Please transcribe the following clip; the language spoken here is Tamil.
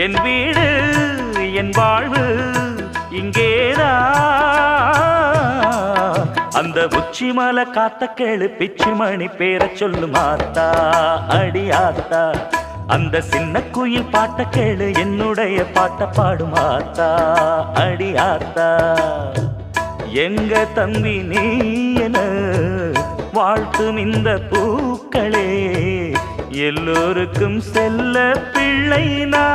என் வீடு என் வாழ்வு இங்கேதான். அந்த உச்சி மலை காத்த கேளு பிச்சு மணி பேர சொல்லு மாத்தா அடியாத்தா. அந்த சின்ன குயில் பாட்ட கேளு என்னுடைய பாட்ட பாடு மாத்தா அடியாத்தா. எங்க தம்பி நீ என வாழ்த்தும் இந்த பூக்களே எல்லோருக்கும் செல்ல பிள்ளை நான்.